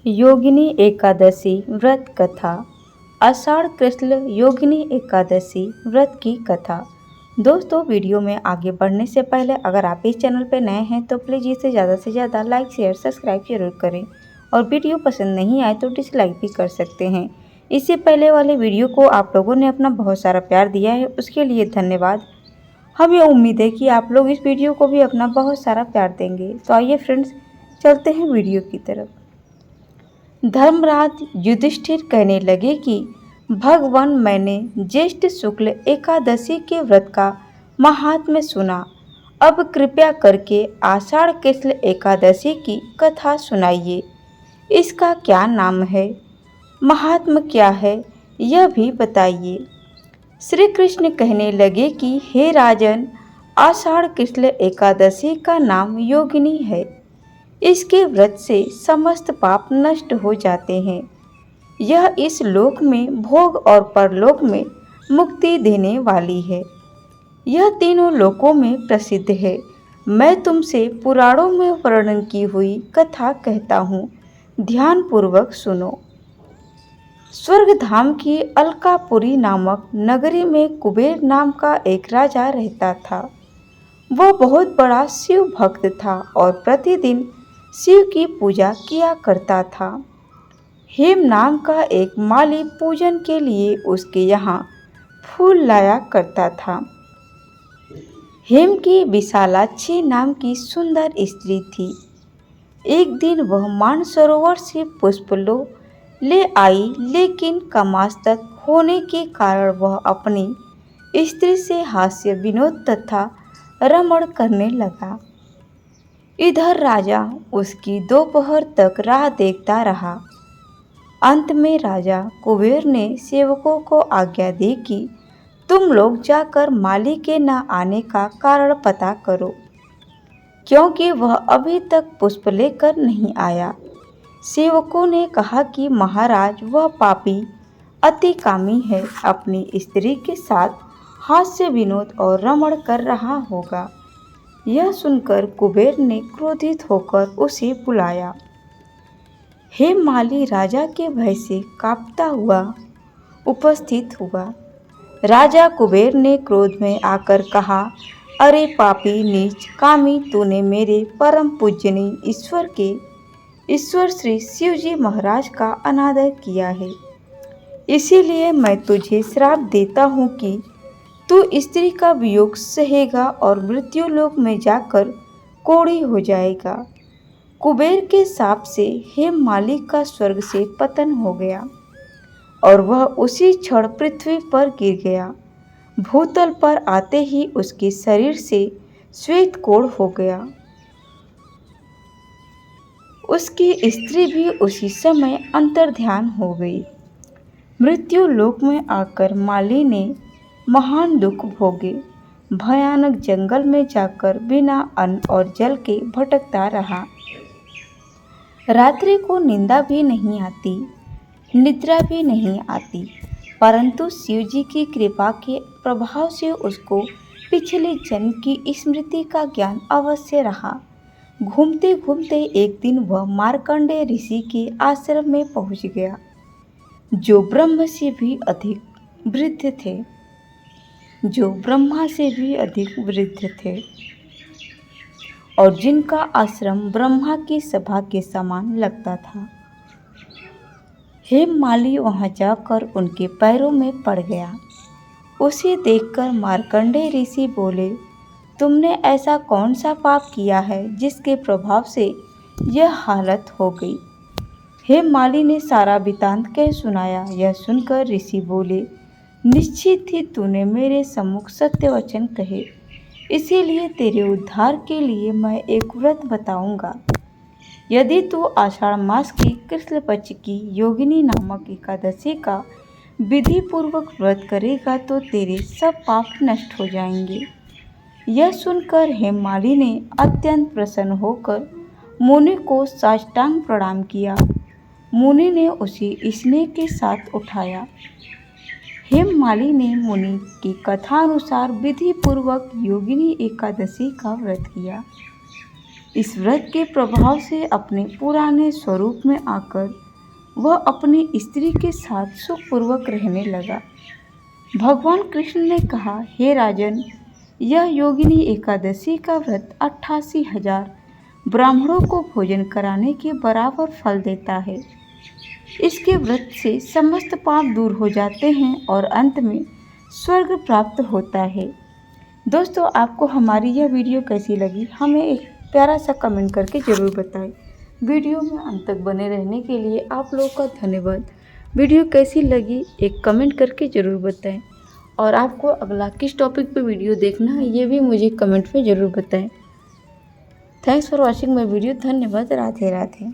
योगिनी एकादशी व्रत कथा। आषाढ़ कृष्ण योगिनी एकादशी व्रत की कथा। दोस्तों, वीडियो में आगे बढ़ने से पहले अगर आप इस चैनल पर नए हैं तो प्लीज़ इसे ज़्यादा से ज़्यादा लाइक शेयर सब्सक्राइब जरूर करें और वीडियो पसंद नहीं आए तो डिसलाइक भी कर सकते हैं। इससे पहले वाले वीडियो को आप लोगों ने अपना बहुत सारा प्यार दिया है, उसके लिए धन्यवाद। हमें उम्मीद है कि आप लोग इस वीडियो को भी अपना बहुत सारा प्यार देंगे। तो आइए फ्रेंड्स, चलते हैं वीडियो की तरफ। धर्मराज युधिष्ठिर कहने लगे कि भगवान, मैंने ज्येष्ठ शुक्ल एकादशी के व्रत का महात्म्य सुना। अब कृपया करके आषाढ़ कृष्ण एकादशी की कथा सुनाइए। इसका क्या नाम है, महात्म्य क्या है, यह भी बताइए। श्री कृष्ण कहने लगे कि हे राजन, आषाढ़ कृष्ण एकादशी का नाम योगिनी है। इसके व्रत से समस्त पाप नष्ट हो जाते हैं। यह इस लोक में भोग और परलोक में मुक्ति देने वाली है। यह तीनों लोकों में प्रसिद्ध है। मैं तुमसे पुराणों में वर्णन की हुई कथा कहता हूँ, ध्यान पूर्वक सुनो। स्वर्ग धाम की अलकापुरी नामक नगरी में कुबेर नाम का एक राजा रहता था। वह बहुत बड़ा शिव भक्त था और प्रतिदिन शिव की पूजा किया करता था। हेम नाम का एक माली पूजन के लिए उसके यहाँ फूल लाया करता था। हेम की विशालाक्षी नाम की सुंदर स्त्री थी। एक दिन वह मानसरोवर से पुष्प ले आई, लेकिन कमास्तक होने के कारण वह अपनी स्त्री से हास्य विनोद तथा रमण करने लगा। इधर राजा उसकी दोपहर तक राह देखता रहा। अंत में राजा कुबेर ने सेवकों को आज्ञा दी कि तुम लोग जाकर माली के न आने का कारण पता करो, क्योंकि वह अभी तक पुष्प लेकर नहीं आया। सेवकों ने कहा कि महाराज, वह पापी अतिकामी है, अपनी स्त्री के साथ हास्य विनोद और रमण कर रहा होगा। यह सुनकर कुबेर ने क्रोधित होकर उसे बुलाया। हे माली राजा के भय से कांपता हुआ उपस्थित हुआ। राजा कुबेर ने क्रोध में आकर कहा, अरे पापी नीच कामी, तूने मेरे परम पूजनीय ईश्वर श्री शिव जी महाराज का अनादर किया है। इसीलिए मैं तुझे श्राप देता हूँ कि तू स्त्री का वियोग सहेगा और मृत्यु लोक में जाकर कोढ़ी हो जाएगा। कुबेर के शाप से हेम माली का स्वर्ग से पतन हो गया और वह उसी क्षण पृथ्वी पर गिर गया। भूतल पर आते ही उसके शरीर से श्वेत कोढ़ हो गया। उसकी स्त्री भी उसी समय अंतर्ध्यान हो गई। मृत्यु लोक में आकर माली ने महान दुख भोगे। भयानक जंगल में जाकर बिना अन्न और जल के भटकता रहा। रात्रि को निंदा भी नहीं आती, निद्रा भी नहीं आती, परंतु शिव जी की कृपा के प्रभाव से उसको पिछले जन्म की स्मृति का ज्ञान अवश्य रहा। घूमते घूमते एक दिन वह मार्कंडेय ऋषि के आश्रम में पहुंच गया, जो ब्रह्मा से भी अधिक वृद्ध थे और जिनका आश्रम ब्रह्मा की सभा के समान लगता था। हेम माली वहां जाकर उनके पैरों में पड़ गया। उसे देखकर मार्कंडेय ऋषि बोले, तुमने ऐसा कौन सा पाप किया है जिसके प्रभाव से यह हालत हो गई। हेम माली ने सारा वृत्तांत कह सुनाया। यह सुनकर ऋषि बोले, निश्चित ही तूने मेरे सम्मुख सत्य वचन कहे, इसीलिए तेरे उद्धार के लिए मैं एक व्रत बताऊंगा। यदि तू आषाढ़ मास की कृष्ण पक्ष की योगिनी नामक एकादशी का विधि पूर्वक व्रत करेगा तो तेरे सब पाप नष्ट हो जाएंगे। यह सुनकर हेम माली ने अत्यंत प्रसन्न होकर मुनि को साष्टांग प्रणाम किया। मुनि ने उसे स्नेह के साथ उठाया। हेम माली ने मुनि की कथा अनुसार विधि पूर्वक योगिनी एकादशी का व्रत किया। इस व्रत के प्रभाव से अपने पुराने स्वरूप में आकर वह अपनी स्त्री के साथ सुखपूर्वक रहने लगा। भगवान कृष्ण ने कहा, हे राजन, यह योगिनी एकादशी का व्रत 88,000 ब्राह्मणों को भोजन कराने के बराबर फल देता है। इसके व्रत से समस्त पाप दूर हो जाते हैं और अंत में स्वर्ग प्राप्त होता है। दोस्तों, आपको हमारी यह वीडियो कैसी लगी हमें एक प्यारा सा कमेंट करके ज़रूर बताएं। वीडियो में अंत तक बने रहने के लिए आप लोगों का धन्यवाद। वीडियो कैसी लगी एक कमेंट करके ज़रूर बताएं और आपको अगला किस टॉपिक पे वीडियो देखना है ये भी मुझे कमेंट में ज़रूर बताएं। Thanks for watching my video. धन्यवाद। राधे राधे।